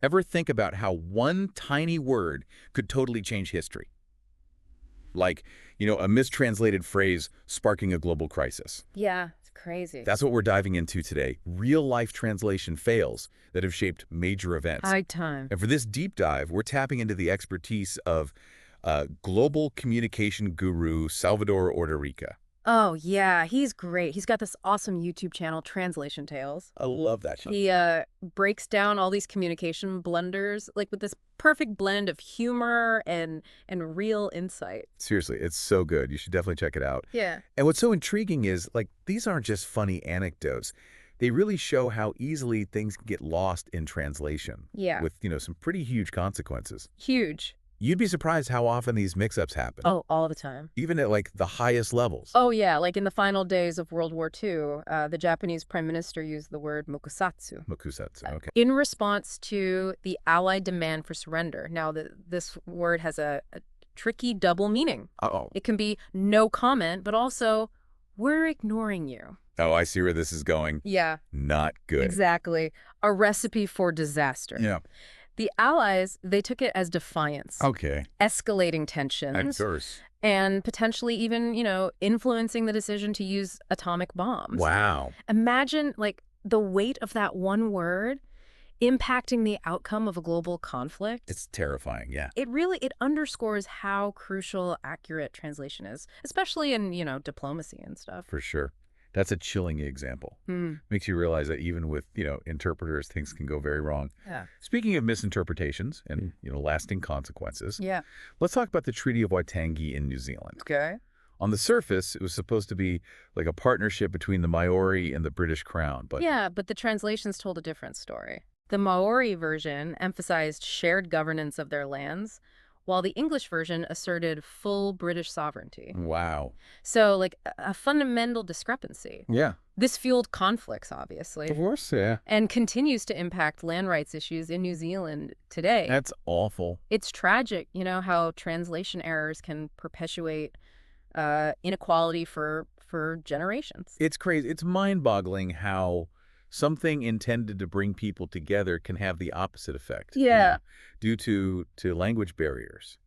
Ever think about how one tiny word could totally change history? Like, a mistranslated phrase sparking a global crisis. Yeah, it's crazy. That's what we're diving into today. Real-life translation fails that have shaped major events. High time. And for this deep dive, we're tapping into the expertise of global communication guru Salvador Ordorica. Oh, yeah, he's great. He's got this awesome YouTube channel, Translation Tales. I love that show. He breaks down all these communication blunders, like with this perfect blend of humor and real insight. Seriously, it's so good. You should definitely check it out. Yeah. And what's so intriguing is, these aren't just funny anecdotes. They really show how easily things can get lost in translation. Yeah. With, some pretty huge consequences. Huge. You'd be surprised how often these mix-ups happen. Oh, all the time. Even at, the highest levels. Oh, yeah, like in the final days of World War II, the Japanese prime minister used the word mokusatsu. Mokusatsu, okay. In response to the Allied demand for surrender. Now, this word has a tricky double meaning. Uh-oh. It can be no comment, but also, we're ignoring you. Oh, I see where this is going. Yeah. Not good. Exactly. A recipe for disaster. Yeah. The Allies, they took it as defiance. Okay. Escalating tensions. Of course. And potentially even, influencing the decision to use atomic bombs. Wow. Imagine, the weight of that one word impacting the outcome of a global conflict. It's terrifying, yeah. It underscores how crucial accurate translation is, especially in, diplomacy and stuff. For sure. That's a chilling example. Makes you realize that even with, interpreters, things can go very wrong. Yeah. Speaking of misinterpretations and, lasting consequences, Yeah. let's talk about the Treaty of Waitangi in New Zealand. Okay. On the surface, it was supposed to be like a partnership between the Maori and the British Crown, but Yeah, but the translations told a different story. The Maori version emphasized shared governance of their lands, while the English version asserted full British sovereignty. wow. So, a fundamental discrepancy. Yeah. This fueled conflicts, obviously, Of course, yeah. and continues to impact land rights issues in New Zealand today. That's awful. It's tragic, how translation errors can perpetuate inequality for generations. It's crazy. It's mind-boggling how something intended to bring people together can have the opposite effect. Yeah. Due to language barriers.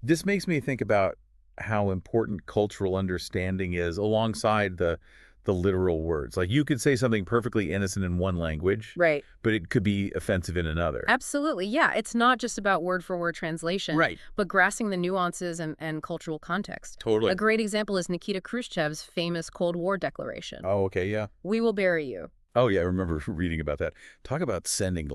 This makes me think about how important cultural understanding is alongside the literal words. Like, you could say something perfectly innocent in one language, Right. but it could be offensive in another. Absolutely. Yeah. It's not just about word-for-word translation, Right. but grasping the nuances and cultural context. Totally. A great example is Nikita Khrushchev's famous Cold War declaration. Oh, okay, yeah. We will bury you. Oh, yeah, I remember reading about that. Talk about sending,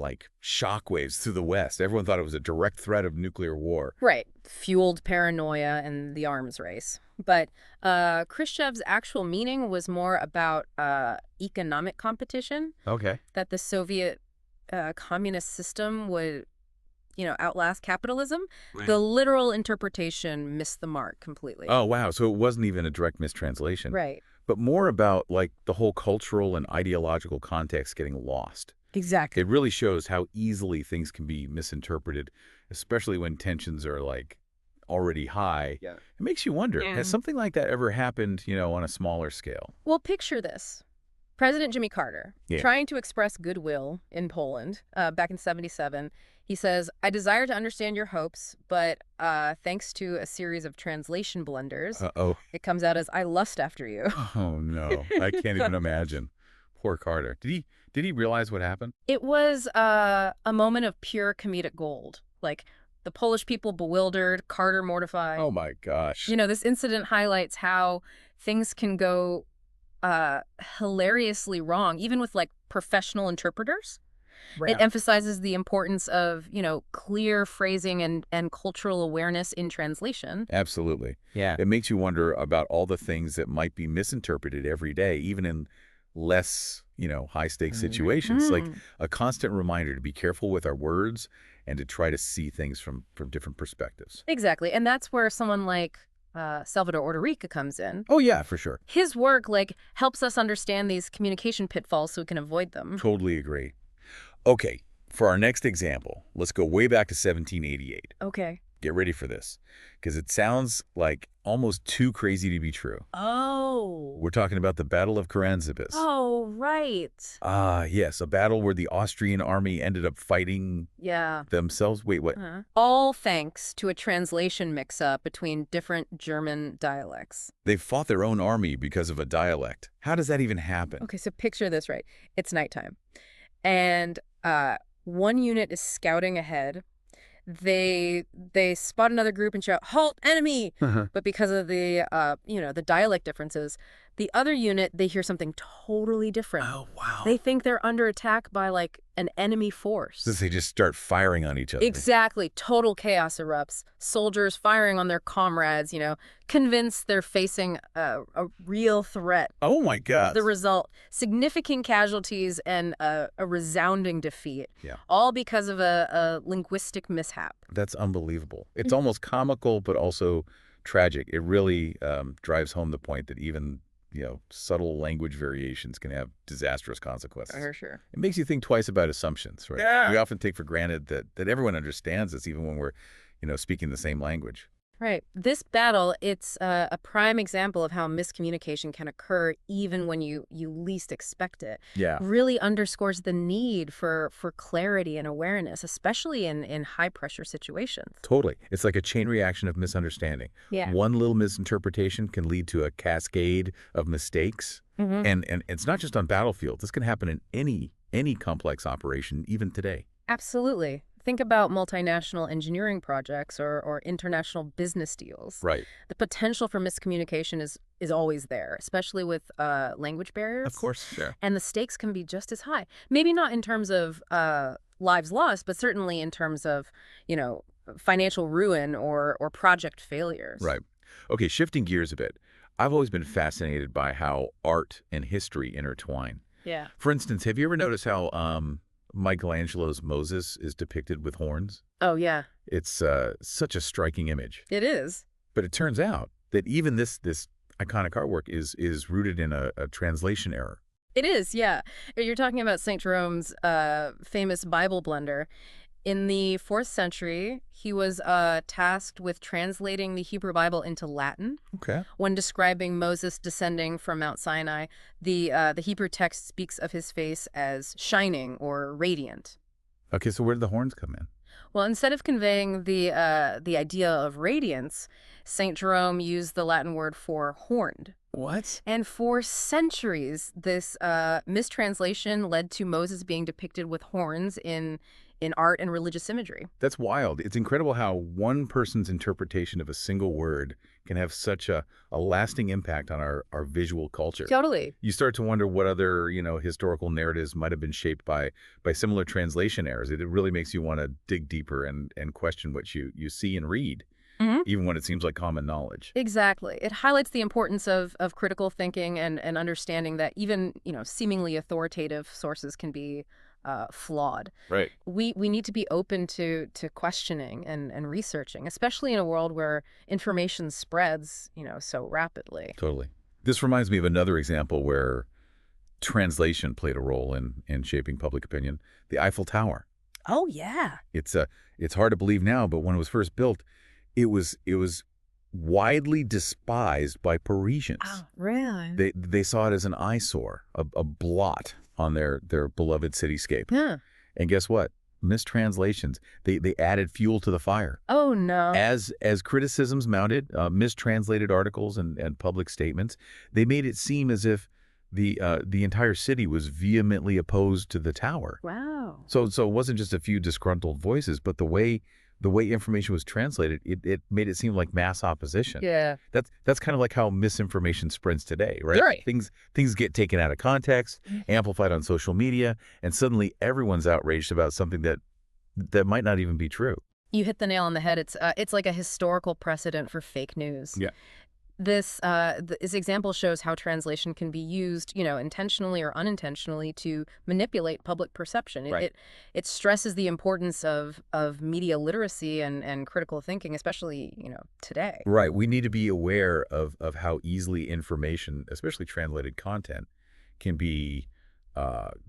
shockwaves through the West. Everyone thought it was a direct threat of nuclear war. Right. Fueled paranoia and the arms race. But Khrushchev's actual meaning was more about economic competition, Okay. that the Soviet communist system would, outlast capitalism. Right. The literal interpretation missed the mark completely. Oh, wow. So it wasn't even a direct mistranslation. Right. But more about, the whole cultural and ideological context getting lost. Exactly. It really shows how easily things can be misinterpreted, especially when tensions are, already high. Yeah. It makes you wonder, has something like that ever happened, on a smaller scale? Well, picture this. President Jimmy Carter, Yeah. trying to express goodwill in Poland back in '77, he says, I desire to understand your hopes, but thanks to a series of translation blunders, Uh-oh. it comes out as I lust after you. Oh, no. I can't even imagine. Poor Carter. Did he realize what happened? It was a moment of pure comedic gold. The Polish people bewildered, Carter mortified. Oh, my gosh. This incident highlights how things can go hilariously wrong, even with professional interpreters. Right. It emphasizes the importance of, clear phrasing and cultural awareness in translation. Absolutely. Yeah. It makes you wonder about all the things that might be misinterpreted every day, even in less, high-stakes situations. Like a constant reminder to be careful with our words and to try to see things from different perspectives. Exactly. And that's where someone like Salvador Ordorica comes in. Oh, yeah, for sure. His work, helps us understand these communication pitfalls so we can avoid them. Totally agree. Okay, for our next example, let's go way back to 1788. Okay. Get ready for this, because it sounds like almost too crazy to be true. Oh. We're talking about the Battle of Karansebes. Oh, right. Ah, yes, a battle where the Austrian army ended up fighting Yeah. themselves. Wait, what? All thanks to a translation mix-up between different German dialects. They fought their own army because of a dialect. How does that even happen? Okay, so picture this, right? It's nighttime. And one unit is scouting ahead. They spot another group and shout, "Halt, enemy!" But because of the the dialect differences, the other unit, they hear something totally different. Oh, wow. They think they're under attack by like an enemy force. So they just start firing on each other. Exactly. Total chaos erupts. Soldiers firing on their comrades, convinced they're facing a real threat. Oh, my God. The result, significant casualties and a resounding defeat. Yeah. All because of a linguistic mishap. That's unbelievable. It's almost comical, but also tragic. It really drives home the point that even subtle language variations can have disastrous consequences. For sure. It makes you think twice about assumptions, right? Yeah. We often take for granted that everyone understands us, even when we're, speaking the same language. Right. This battle, it's a prime example of how miscommunication can occur even when you least expect it. Yeah. Really underscores the need for clarity and awareness, especially in high-pressure situations. Totally. It's like a chain reaction of misunderstanding. Yeah. One little misinterpretation can lead to a cascade of mistakes. And it's not just on battlefields. This can happen in any complex operation, even today. Absolutely. Think about multinational engineering projects or international business deals. Right. The potential for miscommunication is always there, especially with language barriers. Of course. Sure. And the stakes can be just as high. Maybe not in terms of lives lost, but certainly in terms of, financial ruin or project failures. Right. Okay, shifting gears a bit. I've always been fascinated by how art and history intertwine. Yeah. For instance, have you ever noticed how Michelangelo's Moses is depicted with horns? Oh, yeah. It's such a striking image. It is. But it turns out that even this iconic artwork is rooted in a translation error. It is, yeah. You're talking about St. Jerome's famous Bible blunder. In the 4th century, he was tasked with translating the Hebrew Bible into Latin. Okay. When describing Moses descending from Mount Sinai, the Hebrew text speaks of his face as shining or radiant. Okay, so where did the horns come in? Well, instead of conveying the idea of radiance, St. Jerome used the Latin word for horned. What? And for centuries, this mistranslation led to Moses being depicted with horns in art and religious imagery. That's wild. It's incredible how one person's interpretation of a single word can have such a lasting impact on our visual culture. Totally. You start to wonder what other, historical narratives might have been shaped by similar translation errors. It really makes you want to dig deeper and question what you see and read, even when it seems like common knowledge. Exactly. It highlights the importance of critical thinking and understanding that even, seemingly authoritative sources can be flawed. Right. We need to be open to questioning and researching, especially in a world where information spreads, so rapidly. Totally. This reminds me of another example where translation played a role in shaping public opinion. The Eiffel Tower. Oh, yeah. It's hard to believe now, but when it was first built, it was widely despised by Parisians. Oh, really? They saw it as an eyesore, a blot on their beloved cityscape. Yeah. And guess what? Mistranslations. They added fuel to the fire. Oh, no. As criticisms mounted, mistranslated articles and public statements, they made it seem as if the entire city was vehemently opposed to the tower. Wow. So it wasn't just a few disgruntled voices, but the way information was translated, it made it seem like mass opposition. Yeah. That's kind of like how misinformation spreads today, right? Right. Things get taken out of context, amplified on social media, and suddenly everyone's outraged about something that might not even be true. You hit the nail on the head. It's like a historical precedent for fake news. Yeah. This example shows how translation can be used, intentionally or unintentionally to manipulate public perception. Right. It stresses the importance of media literacy and critical thinking, especially, today. Right. We need to be aware of how easily information, especially translated content, can be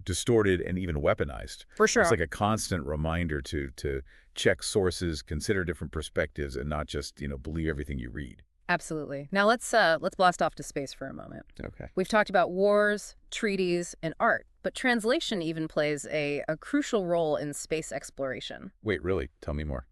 distorted and even weaponized. For It's sure. like a constant reminder to check sources, consider different perspectives, and not just, believe everything you read. Absolutely. Now let's blast off to space for a moment. Okay. We've talked about wars, treaties, and art, but translation even plays a crucial role in space exploration. Wait, really? Tell me more.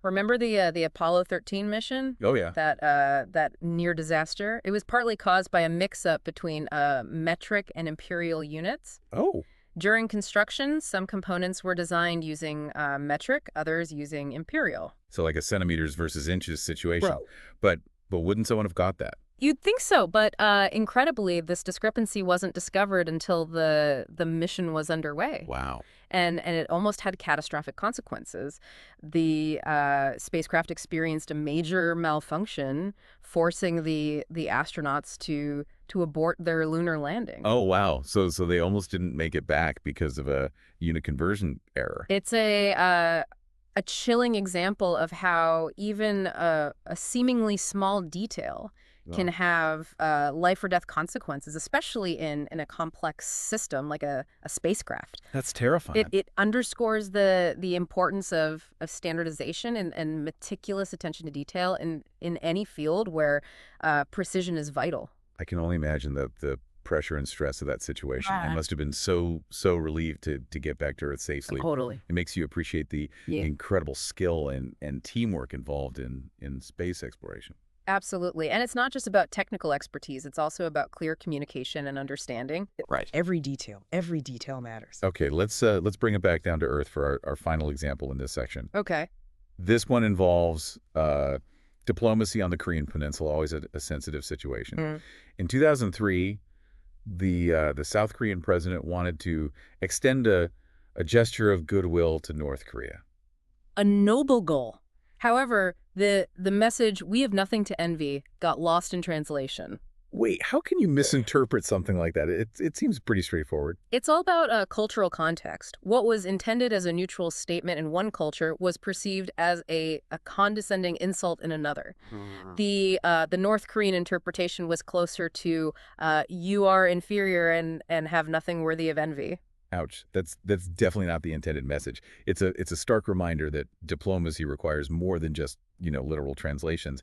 Remember the Apollo 13 mission? Oh, yeah. That near disaster? It was partly caused by a mix-up between metric and imperial units. Oh, During construction, some components were designed using metric, others using imperial. so like a centimeters versus inches situation. Bro. But wouldn't someone have got that? You'd think so, but incredibly, this discrepancy wasn't discovered until the mission was underway. Wow. And it almost had catastrophic consequences. The spacecraft experienced a major malfunction, forcing the astronauts to abort their lunar landing. Oh, wow. So they almost didn't make it back because of a unit conversion error. It's a chilling example of how even a seemingly small detail can have life or death consequences, especially in a complex system like a spacecraft. That's terrifying. It underscores the importance of standardization and meticulous attention to detail in any field where precision is vital. I can only imagine the pressure and stress of that situation. I Right. must have been so relieved to get back to Earth safely. Totally. It makes you appreciate the Yeah. incredible skill and teamwork involved in space exploration. Absolutely. And it's not just about technical expertise. It's also about clear communication and understanding. Right. Every detail matters. Okay, let's bring it back down to Earth for our final example in this section. Okay. This one involves diplomacy on the Korean Peninsula, always a sensitive situation. Mm. In 2003, the South Korean president wanted to extend a gesture of goodwill to North Korea. A noble goal. However, the message, "we have nothing to envy," got lost in translation. Wait, how can you misinterpret something like that? It seems pretty straightforward. It's all about cultural context. What was intended as a neutral statement in one culture was perceived as a condescending insult in another. The North Korean interpretation was closer to "you are inferior and have nothing worthy of envy." Ouch. That's definitely not the intended message. It's a stark reminder that diplomacy requires more than just, literal translations.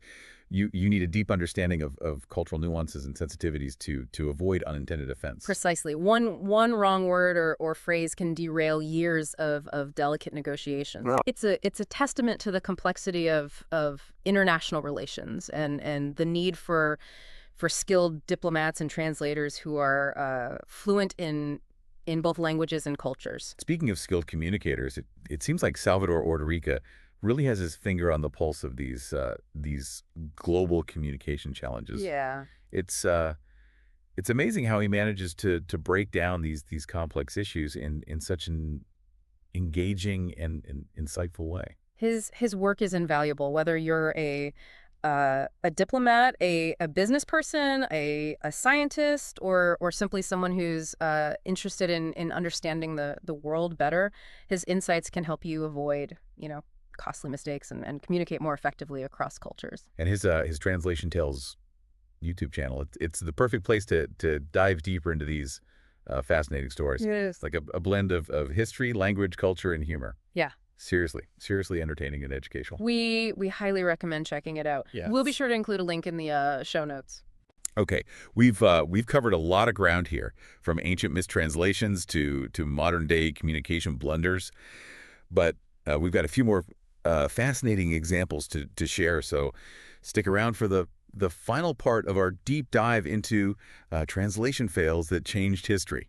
You need a deep understanding of cultural nuances and sensitivities to avoid unintended offense. Precisely. One wrong word or phrase can derail years of delicate negotiations. Yeah. It's a testament to the complexity of international relations and the need for skilled diplomats and translators who are fluent in both languages and cultures. Speaking of skilled communicators, it seems like Salvador Ordorica really has his finger on the pulse of these global communication challenges. Yeah. It's amazing how he manages to break down these complex issues in such an engaging and insightful way. His work is invaluable, whether you're a diplomat, a business person, a scientist, or simply someone who's interested in understanding the world better. His insights can help you avoid, costly mistakes and communicate more effectively across cultures. And his Translation Tales YouTube channel, it's the perfect place to dive deeper into these fascinating stories. Yes. It's like a blend of history, language, culture, and humor. Yeah. Seriously entertaining and educational. We highly recommend checking it out. Yes. We'll be sure to include a link in the show notes. Okay, we've covered a lot of ground here, from ancient mistranslations to modern day communication blunders, but we've got a few more fascinating examples to share. So stick around for the final part of our deep dive into translation fails that changed history.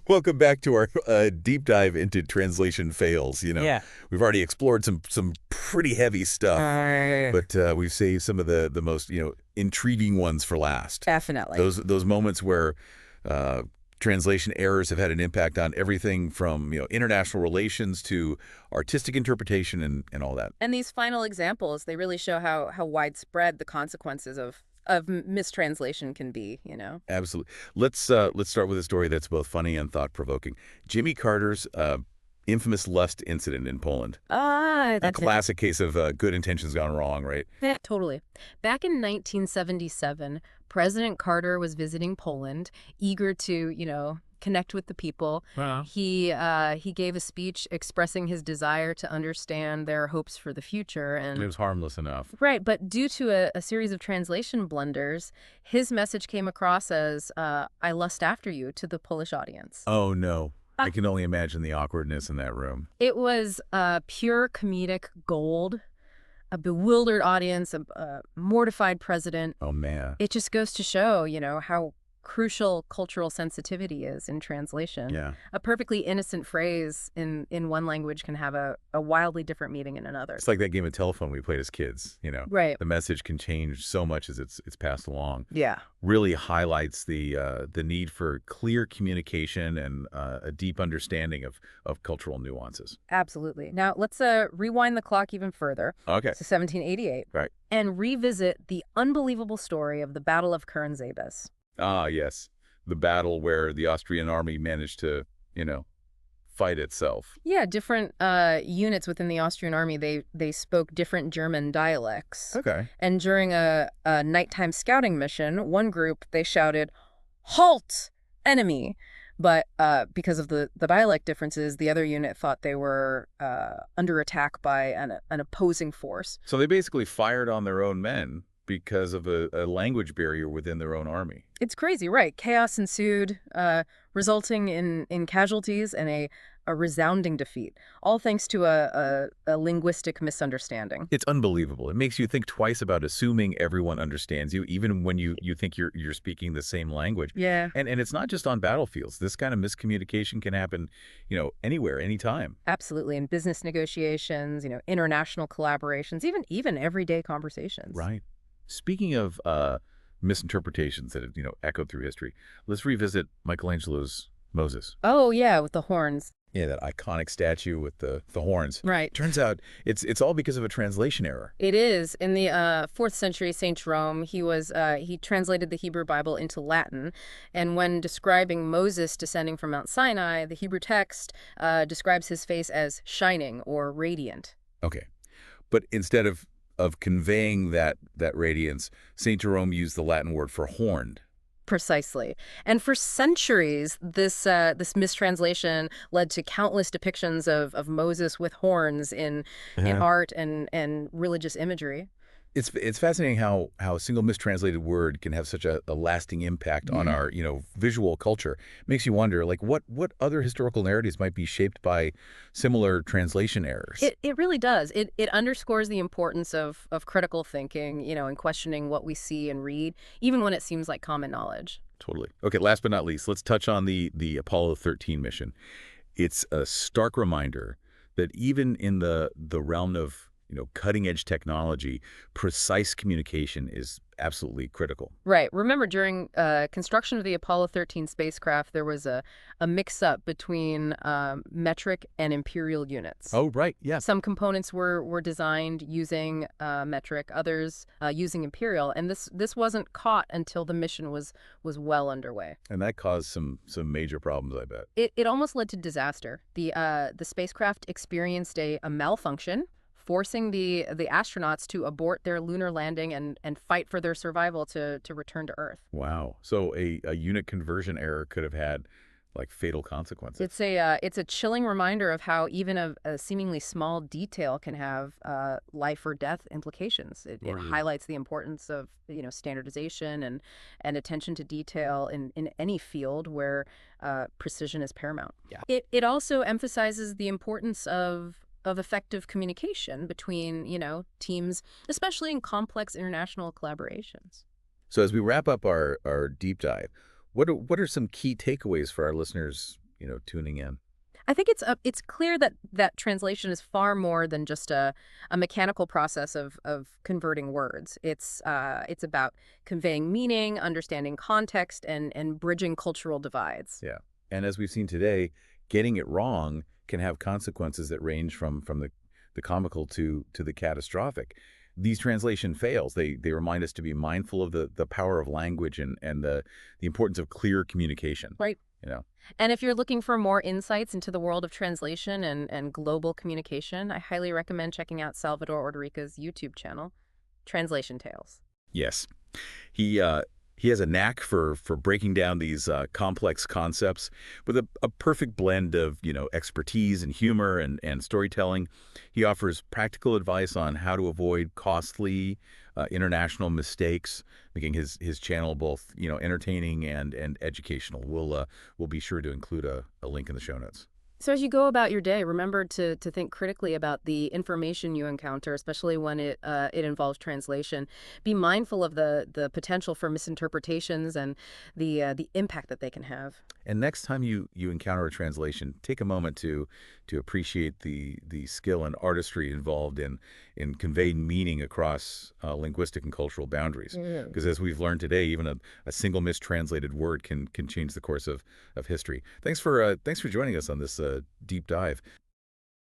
Welcome back to our deep dive into translation fails. Yeah. We've already explored some pretty heavy stuff, but we've saved some of the most intriguing ones for last. Definitely. Those moments where translation errors have had an impact on everything from international relations to artistic interpretation and all that. And these final examples, they really show how widespread the consequences of mistranslation can be, Absolutely. Let's start with a story that's both funny and thought-provoking. Jimmy Carter's Infamous lust incident in Poland. Ah, A that's it. classic case of good intentions gone wrong, right? Yeah, totally. Back in 1977, President Carter was visiting Poland, eager to, connect with the people. Wow. He gave a speech expressing his desire to understand their hopes for the future. It And was harmless enough. right, but due to a series of translation blunders, his message came across as "I lust after you" to the Polish audience. Oh, no. I can only imagine the awkwardness in that room. It was pure comedic gold. A bewildered audience, a mortified president. Oh, man. It just goes to show, how crucial cultural sensitivity is in translation. Yeah. A perfectly innocent phrase in one language can have a wildly different meaning in another. It's like that game of telephone we played as kids, Right. The message can change so much as it's passed along. Yeah. Really highlights the need for clear communication and a deep understanding of cultural nuances. Absolutely. Now, let's rewind the clock even further Okay. to 1788 Right. and revisit the unbelievable story of the Battle of Kernzabes. Ah, yes. The battle where the Austrian army managed to, fight itself. Yeah, different units within the Austrian army, they spoke different German dialects. Okay. And during a nighttime scouting mission, one group, they shouted, "Halt, enemy!" But because of the dialect differences, the other unit thought they were under attack by an opposing force. So they basically fired on their own men because of a language barrier within their own army. It's crazy, right? Chaos ensued, resulting in casualties and a resounding defeat, all thanks to a linguistic misunderstanding. It's unbelievable. It makes you think twice about assuming everyone understands you, even when you think you're speaking the same language. Yeah. And it's not just on battlefields. This kind of miscommunication can happen, anywhere, anytime. Absolutely. In business negotiations, international collaborations, even everyday conversations. Right. Speaking of misinterpretations that have, echoed through history, let's revisit Michelangelo's Moses. Oh, yeah, with the horns. Yeah, that iconic statue with the horns. Right. Turns out it's all because of a translation error. It is. In the 4th century, St. Jerome, he translated the Hebrew Bible into Latin. And when describing Moses descending from Mount Sinai, the Hebrew text describes his face as shining or radiant. Okay. But instead of conveying that radiance, St. Jerome used the Latin word for horned. Precisely. And for centuries, this mistranslation led to countless depictions of Moses with horns in art and religious imagery. It's fascinating how a single mistranslated word can have such a lasting impact on our, visual culture. Makes you wonder, what other historical narratives might be shaped by similar translation errors? It really does. It underscores the importance of critical thinking, and questioning what we see and read, even when it seems like common knowledge. Totally. Okay, last but not least, let's touch on the Apollo 13 mission. It's a stark reminder that even in the realm of cutting-edge technology, precise communication is absolutely critical. Right. Remember, during construction of the Apollo 13 spacecraft, there was a mix-up between metric and imperial units. Oh, right. Yes. Some components were designed using metric, others using imperial, and this wasn't caught until the mission was well underway. And that caused some major problems, I bet. It almost led to disaster. The spacecraft experienced a malfunction, forcing the astronauts to abort their lunar landing and fight for their survival to return to Earth. Wow. So a unit conversion error could have had fatal consequences. It's a chilling reminder of how even a seemingly small detail can have life or death implications. It highlights the importance of standardization and attention to detail in any field where precision is paramount. Yeah. It also emphasizes the importance of effective communication between, teams, especially in complex international collaborations. So as we wrap up our deep dive, what are some key takeaways for our listeners, tuning in? I think it's clear that translation is far more than just a mechanical process of converting words. It's about conveying meaning, understanding context, and bridging cultural divides. Yeah. And as we've seen today, getting it wrong can have consequences that range from the comical to the catastrophic. These translation fails. They remind us to be mindful of the power of language and the importance of clear communication. Right. you know. And if you're looking for more insights into the world of translation and global communication, I highly recommend checking out Salvador Ordorica's YouTube channel, Translation Tales. Yes. He has a knack for breaking down these complex concepts with a perfect blend of, expertise and humor and storytelling. He offers practical advice on how to avoid costly international mistakes, making his channel both, entertaining and educational. We'll be sure to include a link in the show notes. So as you go about your day, remember to think critically about the information you encounter, especially when it involves translation. Be mindful of the potential for misinterpretations and the impact that they can have. And next time you encounter a translation, take a moment to appreciate the skill and artistry involved in conveying meaning across linguistic and cultural boundaries. Because as we've learned today, even a single mistranslated word can change the course of history. Thanks for joining us on this deep dive.